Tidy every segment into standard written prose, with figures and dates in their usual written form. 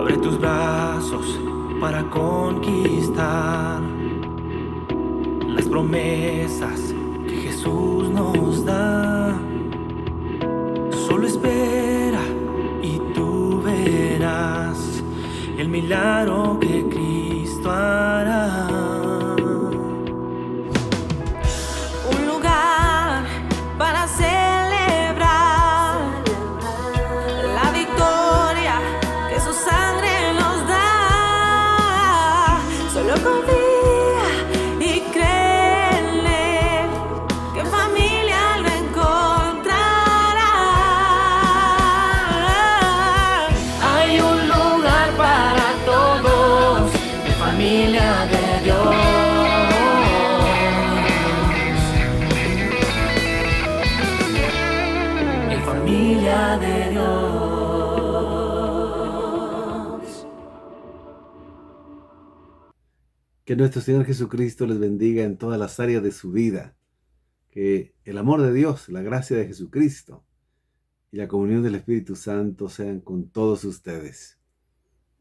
Abre tus brazos para conquistar las promesas que Jesús nos da. Solo espera y tú verás el milagro que Cristo hará. Un lugar para celebrar la victoria que su sangre nos da. Solo confía y créele que en familia lo encontrará. Hay un lugar para todos, en familia de Dios. En familia de Dios. Que nuestro Señor Jesucristo les bendiga en todas las áreas de su vida. Que el amor de Dios, la gracia de Jesucristo y la comunión del Espíritu Santo sean con todos ustedes.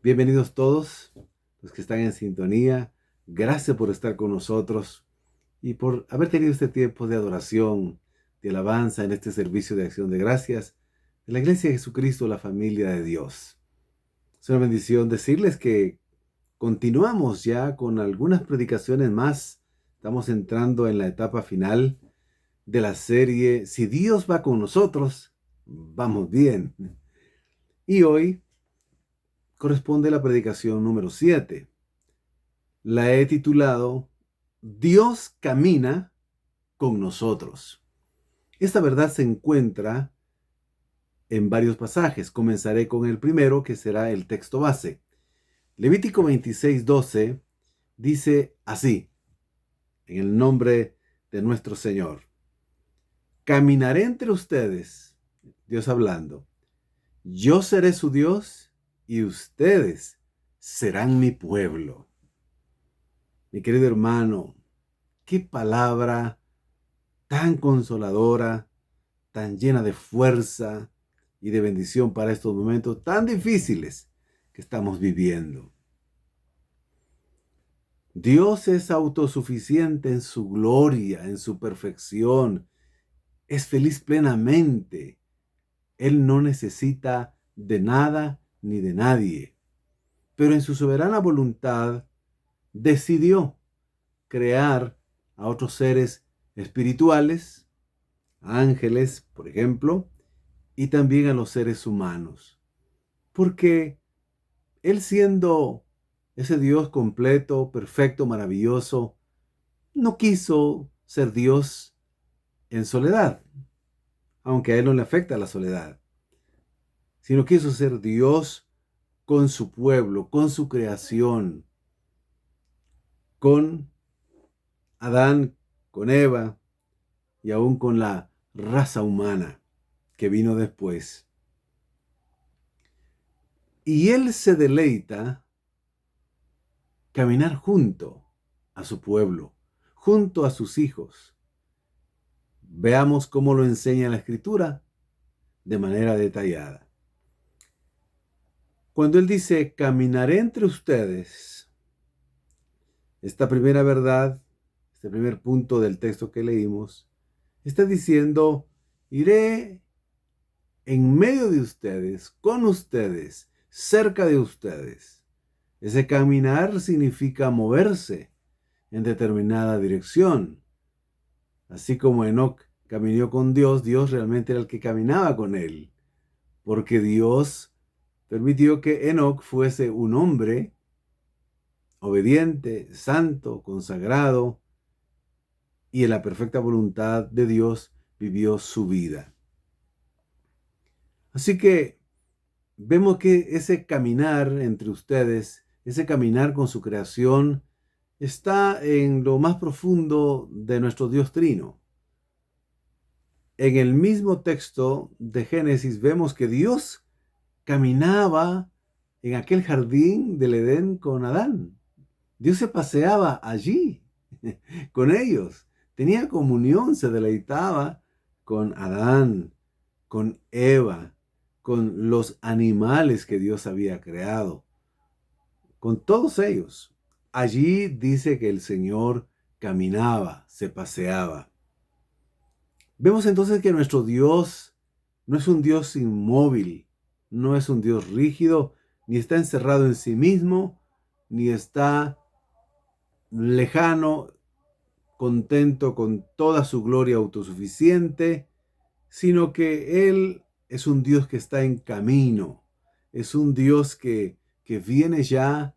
Bienvenidos todos los que están en sintonía. Gracias por estar con nosotros y por haber tenido este tiempo de adoración, de alabanza en este servicio de acción de gracias de la Iglesia de Jesucristo, la familia de Dios. Es una bendición decirles que continuamos ya con algunas predicaciones más. Estamos entrando en la etapa final de la serie Si Dios va con nosotros, vamos bien. Y hoy corresponde la predicación número 7. La he titulado Dios camina con nosotros. Esta verdad se encuentra en varios pasajes. Comenzaré con el primero, que será el texto base. Levítico 26:12 dice así, en el nombre de nuestro Señor: caminaré entre ustedes, Dios hablando, yo seré su Dios y ustedes serán mi pueblo. Mi querido hermano, qué palabra tan consoladora, tan llena de fuerza y de bendición para estos momentos tan difíciles que estamos viviendo. Dios es autosuficiente en su gloria, en su perfección. Es feliz plenamente. Él no necesita de nada ni de nadie. Pero en su soberana voluntad decidió crear a otros seres espirituales, ángeles, por ejemplo, y también a los seres humanos. Porque Él, siendo ese Dios completo, perfecto, maravilloso, no quiso ser Dios en soledad, aunque a Él no le afecta la soledad, sino quiso ser Dios con su pueblo, con su creación, con Adán, con Eva y aún con la raza humana que vino después. Y Él se deleita caminar junto a su pueblo, junto a sus hijos. Veamos cómo lo enseña la Escritura de manera detallada. Cuando Él dice, caminaré entre ustedes, esta primera verdad, este primer punto del texto que leímos, está diciendo, iré en medio de ustedes, con ustedes, cerca de ustedes. Ese caminar significa moverse en determinada dirección. Así como Enoc caminó con Dios, Dios realmente era el que caminaba con él, porque Dios permitió que Enoc fuese un hombre obediente, santo, consagrado, y en la perfecta voluntad de Dios vivió su vida. Así que vemos que ese caminar entre ustedes, ese caminar con su creación, está en lo más profundo de nuestro Dios Trino. En el mismo texto de Génesis vemos que Dios caminaba en aquel jardín del Edén con Adán. Dios se paseaba allí con ellos. Tenía comunión, se deleitaba con Adán, con Eva, con los animales que Dios había creado. con todos ellos. Allí dice que el Señor caminaba, se paseaba. Vemos entonces que nuestro Dios no es un Dios inmóvil, no es un Dios rígido, ni está encerrado en sí mismo, ni está lejano, contento con toda su gloria autosuficiente, sino que Él es un Dios que está en camino, es un Dios que viene ya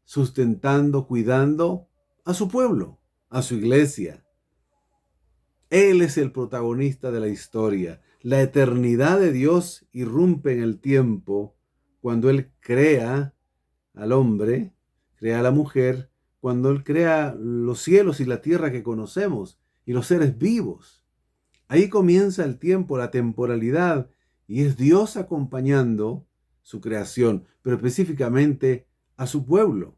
sustentando, cuidando a su pueblo, a su iglesia. Él es el protagonista de la historia. La eternidad de Dios irrumpe en el tiempo cuando Él crea al hombre, crea a la mujer, cuando Él crea los cielos y la tierra que conocemos y los seres vivos. Ahí comienza el tiempo, la temporalidad, y es Dios acompañando su creación, pero específicamente a su pueblo.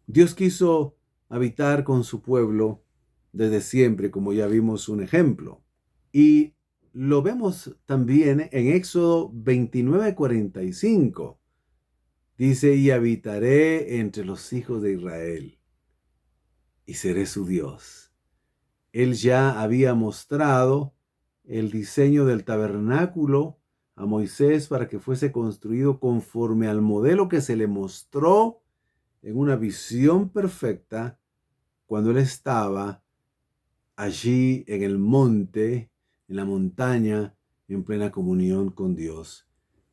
Dios quiso habitar con su pueblo desde siempre, como ya vimos un ejemplo. Y lo vemos también en Éxodo 29:45. Dice, y habitaré entre los hijos de Israel, y seré su Dios. Él ya había mostrado el diseño del tabernáculo a Moisés para que fuese construido conforme al modelo que se le mostró en una visión perfecta cuando él estaba allí en el monte, en la montaña, en plena comunión con Dios.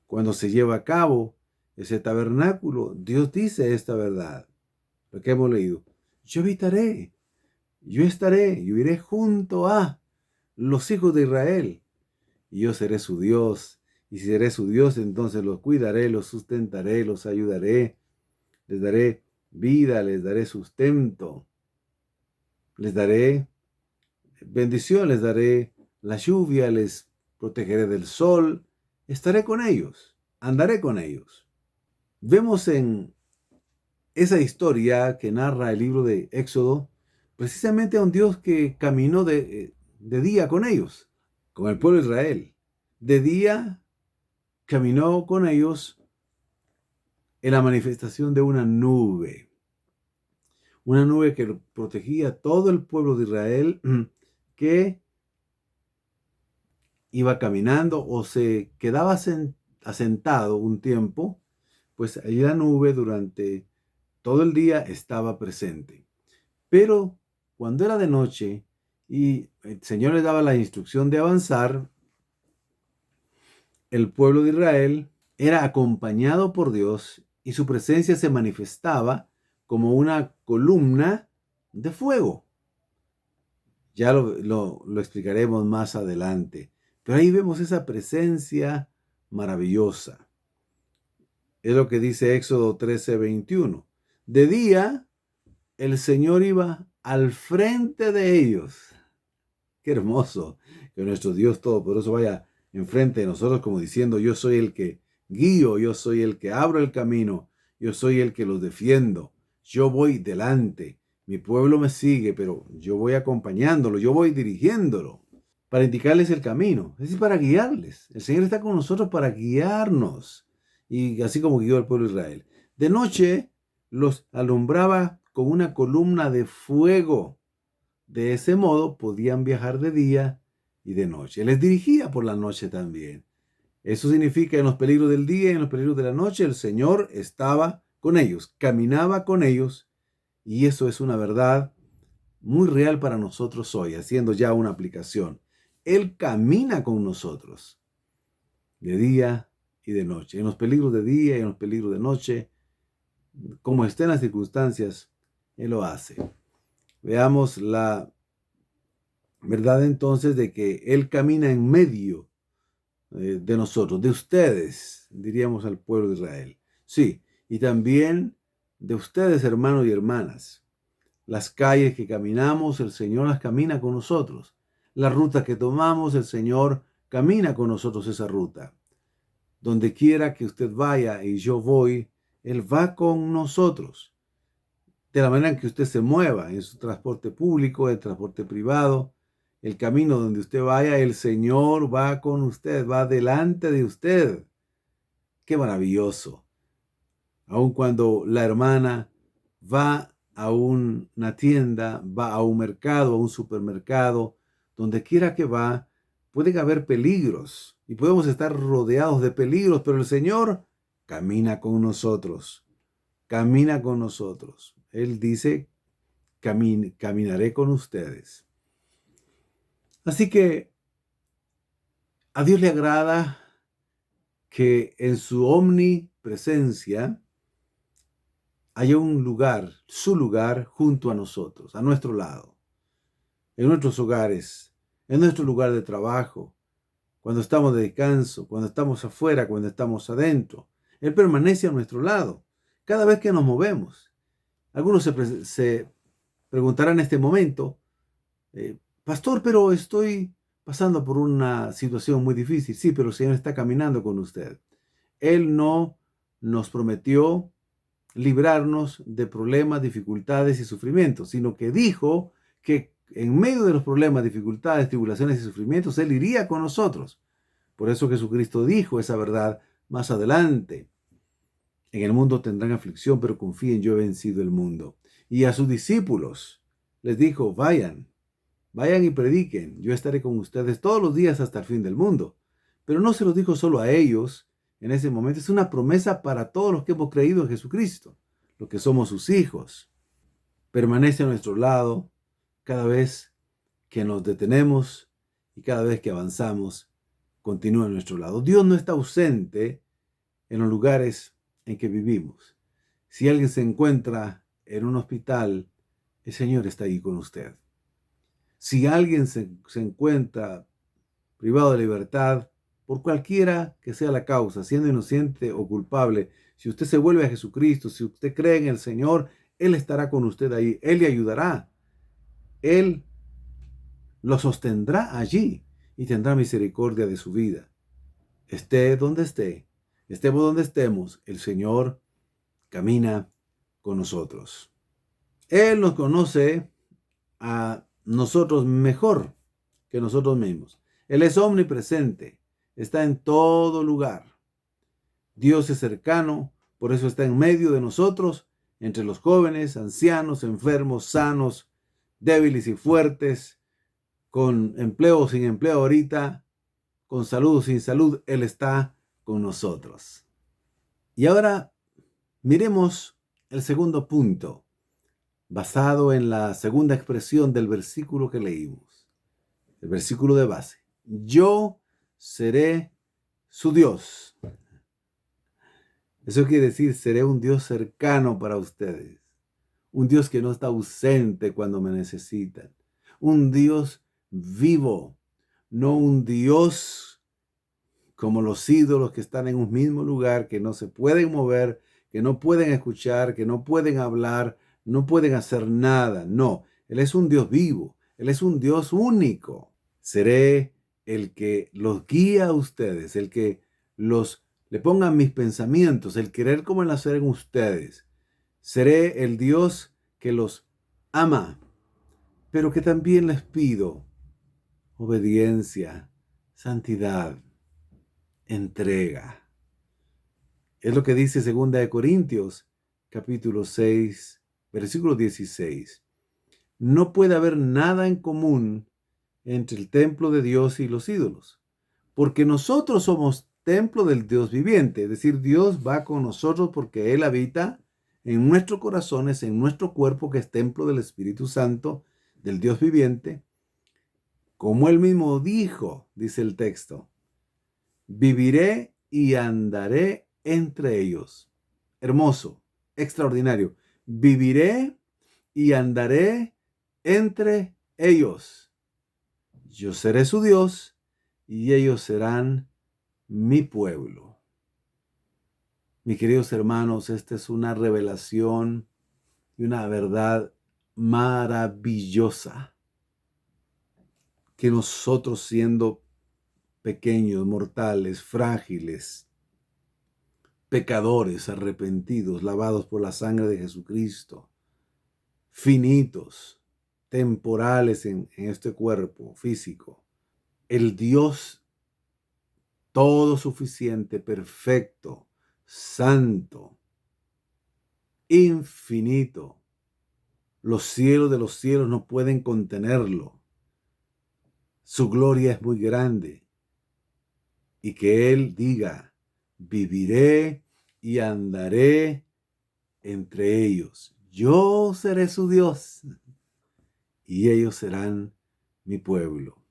Cuando se lleva a cabo ese tabernáculo, Dios dice esta verdad, lo que hemos leído. Yo habitaré, yo estaré, yo iré junto a los hijos de Israel, y yo seré su Dios, y si seré su Dios, entonces los cuidaré, los sustentaré, los ayudaré, les daré vida, les daré sustento, les daré bendición, les daré la lluvia, les protegeré del sol, estaré con ellos, andaré con ellos. Vemos en esa historia que narra el libro de Éxodo, precisamente a un Dios que caminó de día con ellos, con el pueblo de Israel. De día caminó con ellos en la manifestación de una nube que protegía a todo el pueblo de Israel que iba caminando o se quedaba asentado un tiempo, pues allí la nube durante todo el día estaba presente. Pero cuando era de noche y el Señor les daba la instrucción de avanzar, el pueblo de Israel era acompañado por Dios y su presencia se manifestaba como una columna de fuego. Ya lo explicaremos más adelante. Pero ahí vemos esa presencia maravillosa. Es lo que dice Éxodo 13:21. De día, el Señor iba al frente de ellos. Qué hermoso que nuestro Dios Todopoderoso vaya enfrente de nosotros como diciendo, yo soy el que guío, yo soy el que abro el camino, yo soy el que los defiendo, yo voy delante, mi pueblo me sigue, pero yo voy acompañándolo, yo voy dirigiéndolo para indicarles el camino, es decir, para guiarles. El Señor está con nosotros para guiarnos, y así como guió al pueblo de Israel. De noche los alumbraba con una columna de fuego. De ese modo podían viajar de día y de noche. Les dirigía por la noche también. Eso significa en los peligros del día y en los peligros de la noche el Señor estaba con ellos, caminaba con ellos, y eso es una verdad muy real para nosotros hoy, haciendo ya una aplicación. Él camina con nosotros de día y de noche, en los peligros de día y en los peligros de noche, como estén las circunstancias, Él lo hace. Veamos la verdad entonces de que Él camina en medio de nosotros, de ustedes, diríamos al pueblo de Israel. Sí, y también de ustedes, hermanos y hermanas. Las calles que caminamos, el Señor las camina con nosotros. La ruta que tomamos, el Señor camina con nosotros esa ruta. Donde quiera que usted vaya y yo voy, Él va con nosotros. De la manera en que usted se mueva en su transporte público, en transporte privado, el camino donde usted vaya, el Señor va con usted, va delante de usted. ¡Qué maravilloso! Aun cuando la hermana va a una tienda, va a un mercado, a un supermercado, donde quiera que va, pueden haber peligros y podemos estar rodeados de peligros, pero el Señor camina con nosotros, camina con nosotros. Él dice, caminaré con ustedes. Así que a Dios le agrada que en su omnipresencia haya un lugar, su lugar, junto a nosotros, a nuestro lado, en nuestros hogares, en nuestro lugar de trabajo, cuando estamos de descanso, cuando estamos afuera, cuando estamos adentro. Él permanece a nuestro lado cada vez que nos movemos. Algunos se preguntarán en este momento, pastor, pero estoy pasando por una situación muy difícil. Sí, pero el Señor está caminando con usted. Él no nos prometió librarnos de problemas, dificultades y sufrimientos, sino que dijo que en medio de los problemas, dificultades, tribulaciones y sufrimientos, Él iría con nosotros. Por eso Jesucristo dijo esa verdad más adelante. En el mundo tendrán aflicción, pero confíen, yo he vencido el mundo. Y a sus discípulos les dijo, vayan y prediquen, yo estaré con ustedes todos los días hasta el fin del mundo. Pero no se lo dijo solo a ellos en ese momento, es una promesa para todos los que hemos creído en Jesucristo, los que somos sus hijos. Permanece a nuestro lado cada vez que nos detenemos y cada vez que avanzamos, continúa a nuestro lado. Dios no está ausente en los lugares en que vivimos. Si alguien se encuentra en un hospital, el Señor está ahí con usted. Si alguien se encuentra privado de libertad, por cualquiera que sea la causa, siendo inocente o culpable, si usted se vuelve a Jesucristo, si usted cree en el Señor, Él estará con usted ahí, Él le ayudará, Él lo sostendrá allí y tendrá misericordia de su vida. Esté donde esté, estemos donde estemos, el Señor camina con nosotros. Él nos conoce a nosotros mejor que nosotros mismos. Él es omnipresente, está en todo lugar. Dios es cercano, por eso está en medio de nosotros, entre los jóvenes, ancianos, enfermos, sanos, débiles y fuertes, con empleo o sin empleo ahorita, con salud o sin salud, Él está con nosotros. Y ahora miremos el segundo punto, basado en la segunda expresión del versículo que leímos, el versículo de base. Yo seré su Dios. Eso quiere decir, seré un Dios cercano para ustedes, un Dios que no está ausente cuando me necesitan, un Dios vivo, no un Dios como los ídolos que están en un mismo lugar, que no se pueden mover, que no pueden escuchar, que no pueden hablar, no pueden hacer nada. No, Él es un Dios vivo, Él es un Dios único. Seré el que los guía a ustedes, el que le ponga mis pensamientos, el querer como el hacer en ustedes. Seré el Dios que los ama, pero que también les pido obediencia, santidad, entrega. Es lo que dice 2 Corintios, capítulo 6, versículo 16. No puede haber nada en común entre el templo de Dios y los ídolos, porque nosotros somos templo del Dios viviente, es decir, Dios va con nosotros porque Él habita en nuestros corazones, en nuestro cuerpo, que es templo del Espíritu Santo, del Dios viviente. Como Él mismo dijo, dice el texto, viviré y andaré entre ellos. Hermoso, extraordinario. Viviré y andaré entre ellos. Yo seré su Dios y ellos serán mi pueblo. Mis queridos hermanos, esta es una revelación y una verdad maravillosa, que nosotros, siendo pequeños, mortales, frágiles, pecadores, arrepentidos, lavados por la sangre de Jesucristo, finitos, temporales en este cuerpo físico, el Dios todo suficiente, perfecto, santo, infinito. Los cielos de los cielos no pueden contenerlo. Su gloria es muy grande. Y que Él diga, viviré y andaré entre ellos. Yo seré su Dios y ellos serán mi pueblo.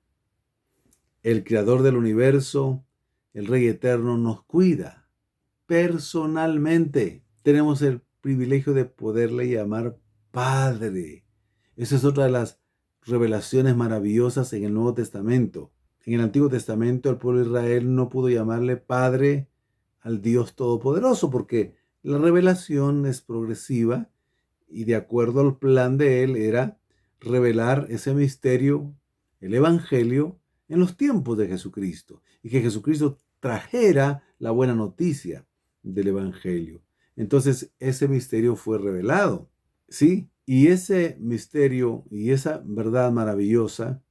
El Creador del universo, el Rey eterno, nos cuida personalmente. Tenemos el privilegio de poderle llamar Padre. Esa es otra de las revelaciones maravillosas en el Nuevo Testamento. En el Antiguo Testamento el pueblo de Israel no pudo llamarle Padre al Dios Todopoderoso porque la revelación es progresiva y de acuerdo al plan de Él era revelar ese misterio, el Evangelio, en los tiempos de Jesucristo y que Jesucristo trajera la buena noticia del Evangelio. Entonces ese misterio fue revelado, ¿sí? Y ese misterio y esa verdad maravillosa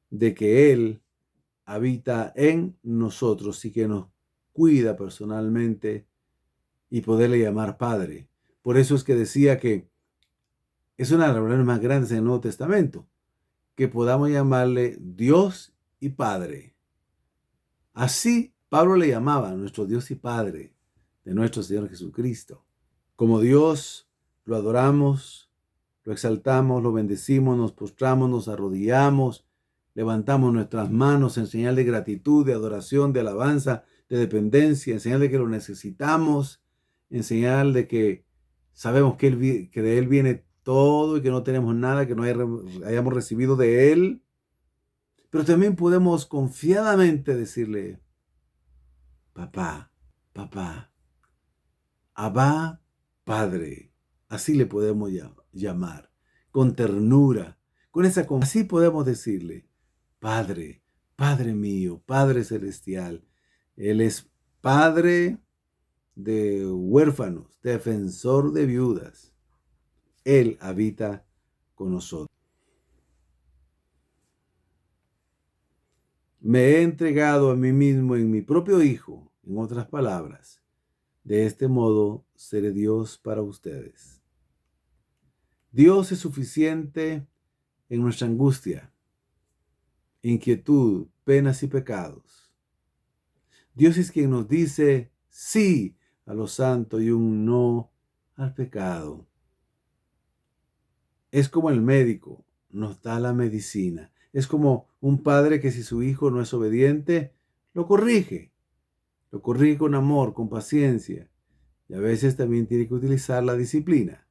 de que Él habita en nosotros y que nos cuida personalmente y poderle llamar Padre. Por eso es que decía que es una de las revelaciones más grandes en el Nuevo Testamento, que podamos llamarle Dios y Padre. Así Pablo le llamaba a nuestro Dios y Padre de nuestro Señor Jesucristo. Como Dios lo adoramos, lo exaltamos, lo bendecimos, nos postramos, nos arrodillamos, levantamos nuestras manos en señal de gratitud, de adoración, de alabanza, de dependencia, en señal de que lo necesitamos, en señal de que sabemos que de Él viene todo y que no tenemos nada que no hayamos recibido de Él. Pero también podemos confiadamente decirle, papá, papá, Abba, Padre. Así le podemos llamar, con ternura, así podemos decirle, Padre, Padre mío, Padre celestial. Él es Padre de huérfanos, defensor de viudas. Él habita con nosotros. Me he entregado a mí mismo en mi propio Hijo, en otras palabras. De este modo seré Dios para ustedes. Dios es suficiente en nuestra angustia, inquietud, penas y pecados. Dios es quien nos dice sí a lo santo y un no al pecado. Es como el médico nos da la medicina. Es como un padre que si su hijo no es obediente, lo corrige. Lo corrige con amor, con paciencia. Y a veces también tiene que utilizar la disciplina.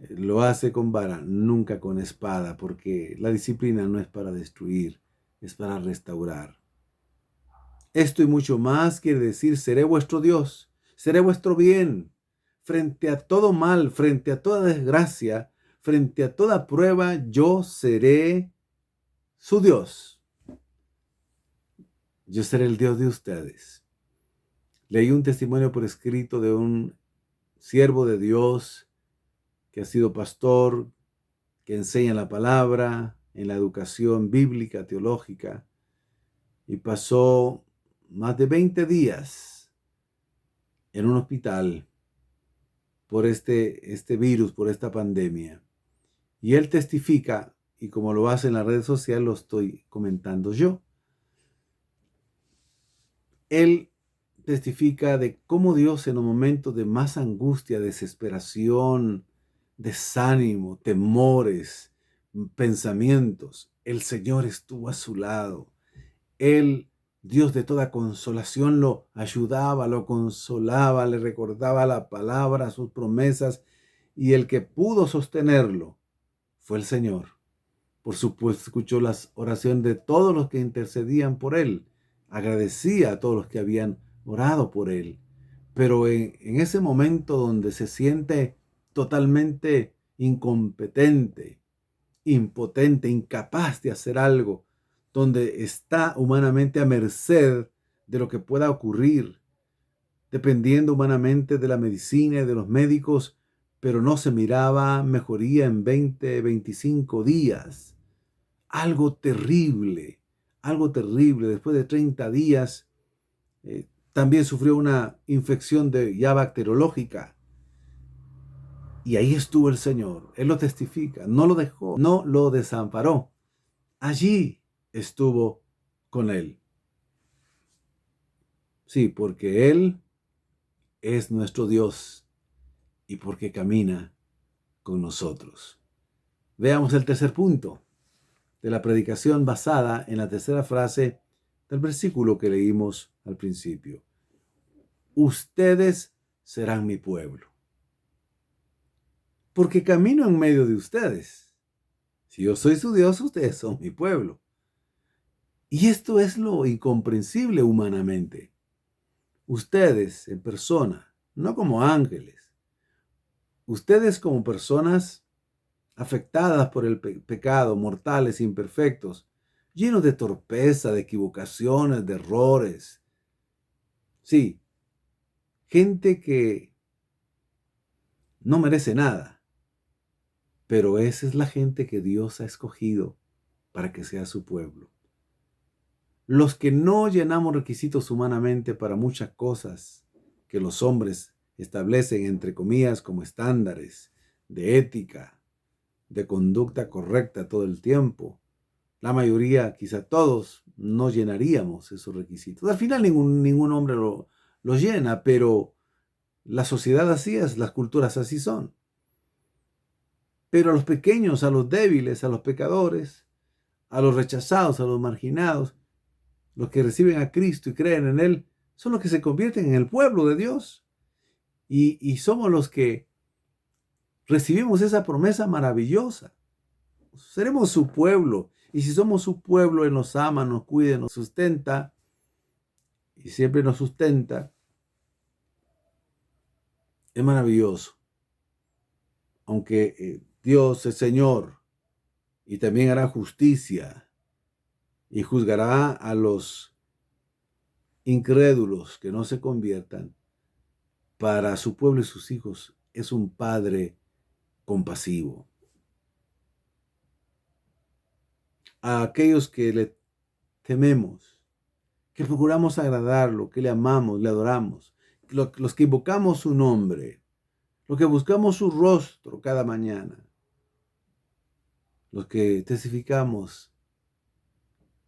Lo hace con vara, nunca con espada, porque la disciplina no es para destruir, es para restaurar. Esto y mucho más quiere decir, seré vuestro Dios, seré vuestro bien. Frente a todo mal, frente a toda desgracia, frente a toda prueba, yo seré su Dios. Yo seré el Dios de ustedes. Leí un testimonio por escrito de un siervo de Dios que ha sido pastor, que enseña la palabra en la educación bíblica, teológica, y pasó más de 20 días en un hospital por este virus, por esta pandemia. Y él testifica, y como lo hace en la red social, lo estoy comentando yo. Él testifica de cómo Dios en los momentos de más angustia, desesperación, desánimo, temores, pensamientos, el Señor estuvo a su lado. Él, Dios de toda consolación, lo ayudaba, lo consolaba, le recordaba la palabra, sus promesas, y el que pudo sostenerlo fue el Señor. Por supuesto, escuchó las oraciones de todos los que intercedían por él. Agradecía a todos los que habían orado por él. Pero en ese momento donde se siente totalmente incompetente, impotente, incapaz de hacer algo, donde está humanamente a merced de lo que pueda ocurrir, dependiendo humanamente de la medicina y de los médicos, pero no se miraba mejoría en 20, 25 días. Algo terrible. Después de 30 días, también sufrió una infección ya bacteriológica. Y ahí estuvo el Señor. Él lo testifica. No lo dejó, no lo desamparó. Allí estuvo con él. Sí, porque Él es nuestro Dios y porque camina con nosotros. Veamos el tercer punto de la predicación basada en la tercera frase del versículo que leímos al principio. Ustedes serán mi pueblo, porque camino en medio de ustedes. Si yo soy su Dios, ustedes son mi pueblo. Y esto es lo incomprensible humanamente. Ustedes en persona, no como ángeles, ustedes como personas afectadas por el pecado, mortales, imperfectos, llenos de torpeza, de equivocaciones, de errores. Sí, gente que no merece nada, pero esa es la gente que Dios ha escogido para que sea su pueblo. Los que no llenamos requisitos humanamente para muchas cosas que los hombres establecen, entre comillas, como estándares de ética, de conducta correcta todo el tiempo. La mayoría, quizá todos, no llenaríamos esos requisitos. Al final ningún hombre lo llena, pero la sociedad así es, las culturas así son. Pero a los pequeños, a los débiles, a los pecadores, a los rechazados, a los marginados, los que reciben a Cristo y creen en Él, son los que se convierten en el pueblo de Dios. Y somos los que recibimos esa promesa maravillosa. Seremos su pueblo. Y si somos su pueblo, Él nos ama, nos cuida, nos sustenta. Y siempre nos sustenta. Es maravilloso. Aunque Dios es Señor y también hará justicia y juzgará a los incrédulos que no se conviertan, para su pueblo y sus hijos es un Padre compasivo. A aquellos que le tememos, que procuramos agradarlo, que le amamos, le adoramos, los que invocamos su nombre, los que buscamos su rostro cada mañana, los que testificamos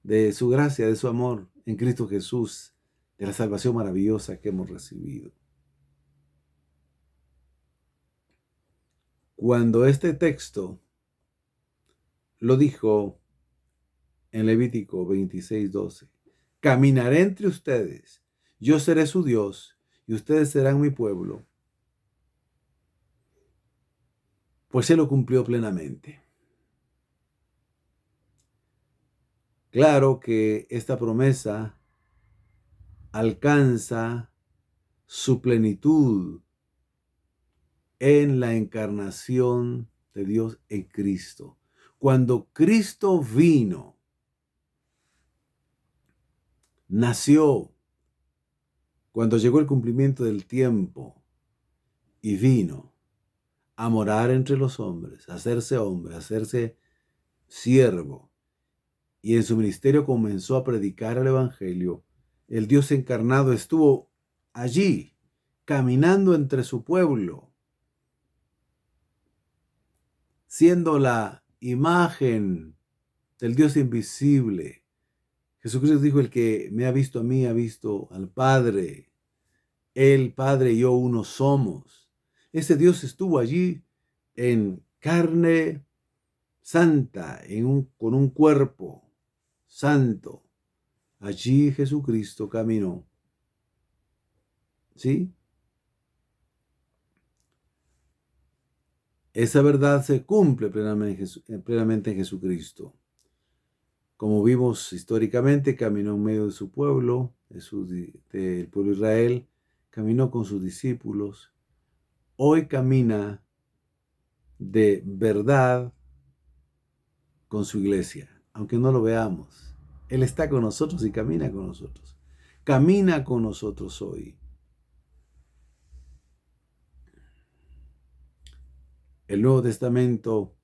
de su gracia, de su amor en Cristo Jesús, de la salvación maravillosa que hemos recibido. Cuando este texto lo dijo en Levítico 26:12, caminaré entre ustedes, yo seré su Dios y ustedes serán mi pueblo, pues Él lo cumplió plenamente. Claro que esta promesa alcanza su plenitud en la encarnación de Dios en Cristo. Cuando Cristo vino, nació, cuando llegó el cumplimiento del tiempo y vino a morar entre los hombres, a hacerse hombre, a hacerse siervo, y en su ministerio comenzó a predicar el evangelio, el Dios encarnado estuvo allí, caminando entre su pueblo, siendo la imagen del Dios invisible. Jesucristo dijo, el que me ha visto a mí, ha visto al Padre. El Padre y yo uno somos. Ese Dios estuvo allí en carne santa, con un cuerpo santo. Allí Jesucristo caminó. ¿Sí? Esa verdad se cumple plenamente en Jesucristo. Como vimos históricamente, caminó en medio de su pueblo, del pueblo de Israel, caminó con sus discípulos. Hoy camina de verdad con su iglesia, aunque no lo veamos. Él está con nosotros y camina con nosotros. Camina con nosotros hoy. El Nuevo Testamento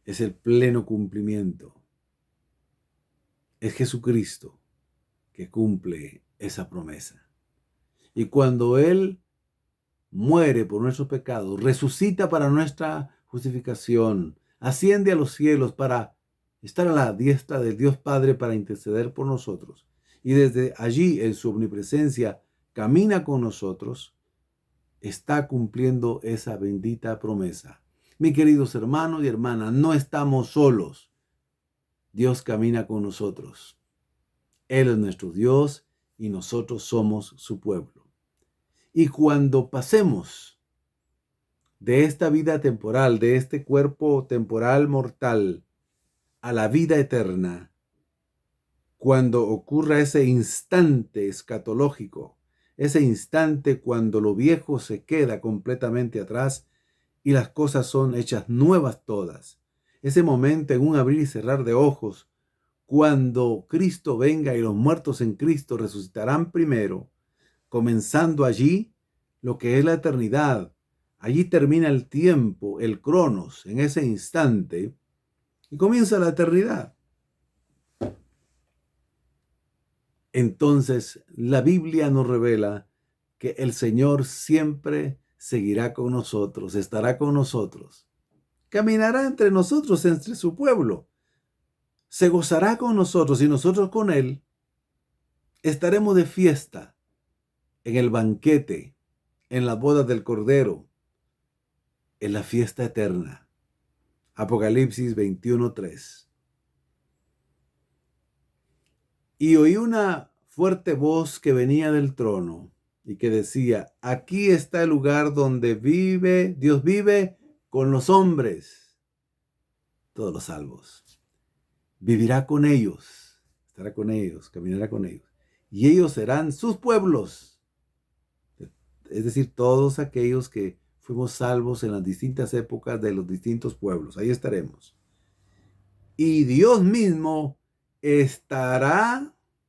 es el pleno cumplimiento. Es Jesucristo que cumple esa promesa. Y cuando Él muere por nuestros pecados, resucita para nuestra justificación, asciende a los cielos para estar a la diestra del Dios Padre para interceder por nosotros. Y desde allí, en su omnipresencia, camina con nosotros, está cumpliendo esa bendita promesa. Mis queridos hermanos y hermanas, no estamos solos. Dios camina con nosotros. Él es nuestro Dios y nosotros somos su pueblo. Y cuando pasemos de esta vida temporal, de este cuerpo temporal mortal, a la vida eterna, cuando ocurra ese instante escatológico, ese instante cuando lo viejo se queda completamente atrás y las cosas son hechas nuevas todas, ese momento en un abrir y cerrar de ojos, cuando Cristo venga y los muertos en Cristo resucitarán primero, comenzando allí lo que es la eternidad. Allí termina el tiempo, el cronos, en ese instante, y comienza la eternidad. Entonces, la Biblia nos revela que el Señor siempre seguirá con nosotros, estará con nosotros, caminará entre nosotros, entre su pueblo, se gozará con nosotros y nosotros con Él. Estaremos de fiesta en el banquete, en la boda del Cordero, en la fiesta eterna. Apocalipsis 21:3. Y oí una fuerte voz que venía del trono y que decía: aquí está el lugar donde Dios vive con los hombres, todos los salvos. Vivirá con ellos, estará con ellos, caminará con ellos. Y ellos serán sus pueblos. Es decir, todos aquellos que fuimos salvos en las distintas épocas de los distintos pueblos. Ahí estaremos. Y Dios mismo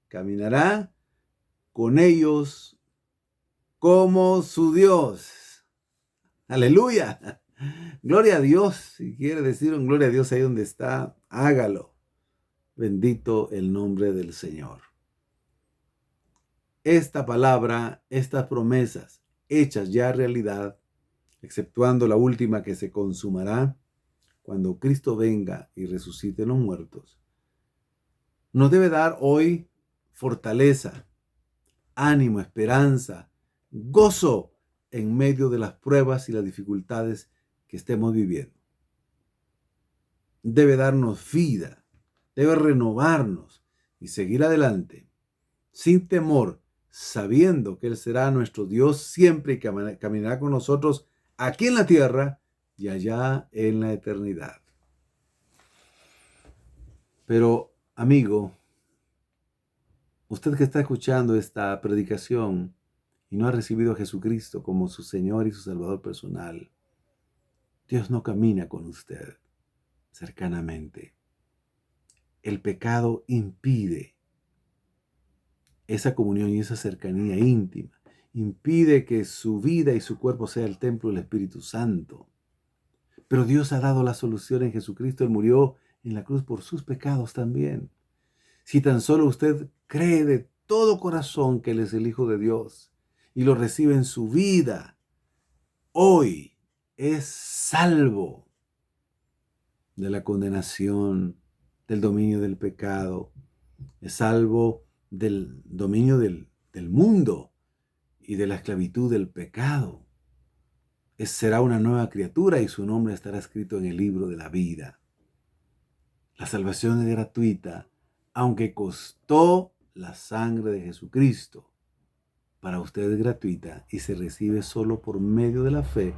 caminará con ellos como su Dios. Aleluya. Gloria a Dios. Si quiere decir un gloria a Dios ahí donde está, hágalo. Bendito el nombre del Señor. Esta palabra, estas promesas hechas ya realidad, exceptuando la última que se consumará cuando Cristo venga y resucite en los muertos, nos debe dar hoy fortaleza, ánimo, esperanza, gozo en medio de las pruebas y las dificultades que estemos viviendo. Debe darnos vida, debe renovarnos y seguir adelante, sin temor, sabiendo que Él será nuestro Dios siempre y que caminará con nosotros aquí en la tierra y allá en la eternidad. Pero, amigo, usted que está escuchando esta predicación y no ha recibido a Jesucristo como su Señor y su Salvador personal, Dios no camina con usted cercanamente. El pecado impide esa comunión y esa cercanía íntima. Impide que su vida y su cuerpo sea el templo del Espíritu Santo. Pero Dios ha dado la solución en Jesucristo. Él murió en la cruz por sus pecados también. Si tan solo usted cree de todo corazón que Él es el Hijo de Dios y lo recibe en su vida, hoy es salvo de la condenación, del dominio del pecado, es salvo del dominio del mundo y de la esclavitud del pecado. Será una nueva criatura y su nombre estará escrito en el libro de la vida. La salvación es gratuita, aunque costó la sangre de Jesucristo. Para usted es gratuita y se recibe solo por medio de la fe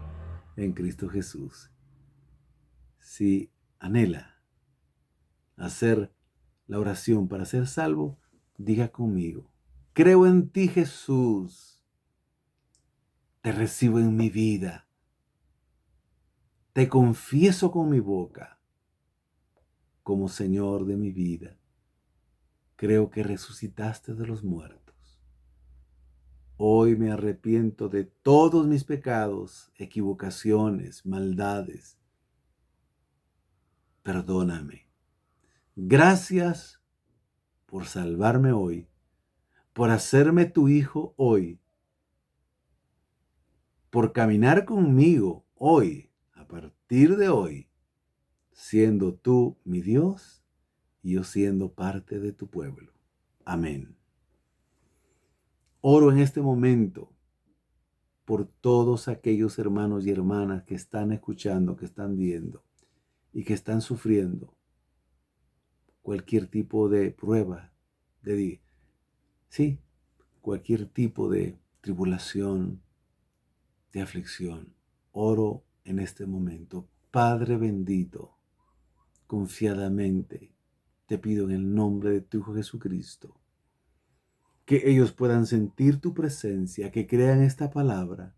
en Cristo Jesús. Si anhela hacer la oración para ser salvo, diga conmigo: creo en ti, Jesús. Te recibo en mi vida. Te confieso con mi boca como Señor de mi vida. Creo que resucitaste de los muertos. Hoy me arrepiento de todos mis pecados, equivocaciones, maldades. Perdóname. Gracias por salvarme hoy, por hacerme tu hijo hoy. por caminar conmigo hoy, a partir de hoy, siendo tú mi Dios y yo siendo parte de tu pueblo. Amén. Oro en este momento por todos aquellos hermanos y hermanas que están escuchando, que están viendo y que están sufriendo cualquier tipo de prueba, cualquier tipo de tribulación, de aflicción. Oro en este momento. Padre bendito, confiadamente te pido en el nombre de tu Hijo Jesucristo, que ellos puedan sentir tu presencia, que crean esta palabra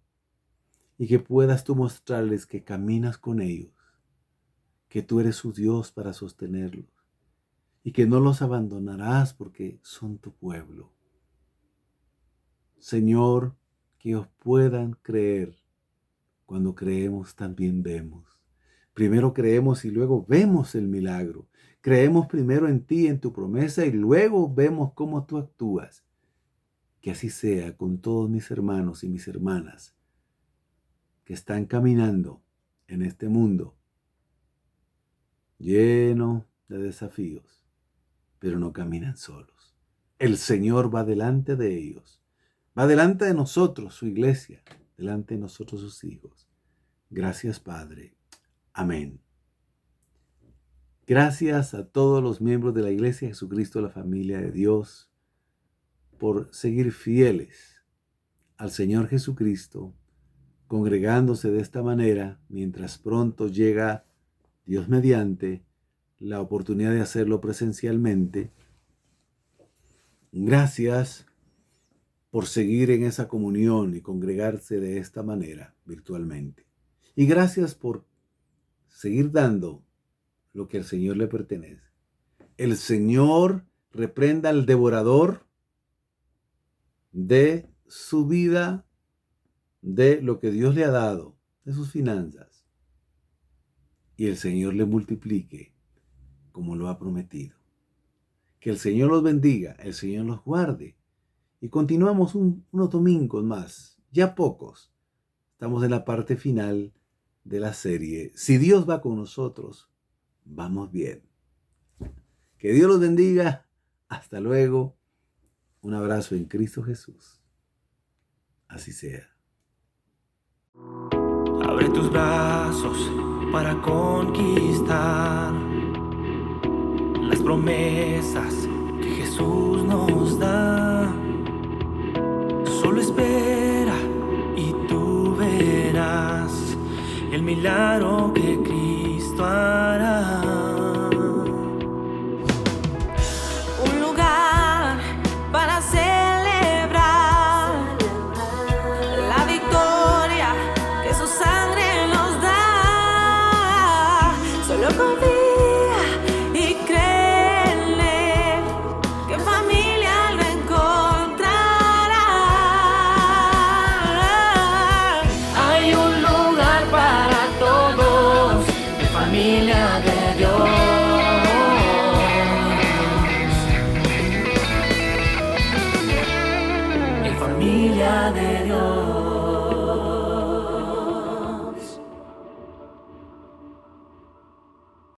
y que puedas tú mostrarles que caminas con ellos, que tú eres su Dios para sostenerlos y que no los abandonarás porque son tu pueblo. Señor, que ellos puedan creer. Cuando creemos también vemos. Primero creemos y luego vemos el milagro. Creemos primero en ti, en tu promesa, y luego vemos cómo tú actúas. Que así sea con todos mis hermanos y mis hermanas que están caminando en este mundo lleno de desafíos, pero no caminan solos. El Señor va delante de ellos, va delante de nosotros, su iglesia, delante de nosotros, sus hijos. Gracias, Padre. Amén. Gracias a todos los miembros de la Iglesia de Jesucristo, la familia de Dios, por seguir fieles al Señor Jesucristo, congregándose de esta manera, mientras pronto llega, Dios mediante, la oportunidad de hacerlo presencialmente. Gracias por seguir en esa comunión y congregarse de esta manera virtualmente. Y gracias por seguir dando lo que al Señor le pertenece. El Señor reprenda al devorador de su vida, de lo que Dios le ha dado, de sus finanzas. Y el Señor le multiplique como lo ha prometido. Que el Señor los bendiga, el Señor los guarde. Y continuamos unos domingos más, ya pocos. Estamos en la parte final de la serie. Si Dios va con nosotros, vamos bien. Que Dios los bendiga. Hasta luego. Un abrazo en Cristo Jesús. Así sea. Abre tus brazos para conquistar las promesas que Jesús nos da. Solo espera y tú verás el milagro que Cristo hará. Un lugar para celebrar la victoria que su sangre nos da. Solo confía y créele que familia lo encontrará. Hay un lugar para todos, de familia de Dios. En familia de Dios.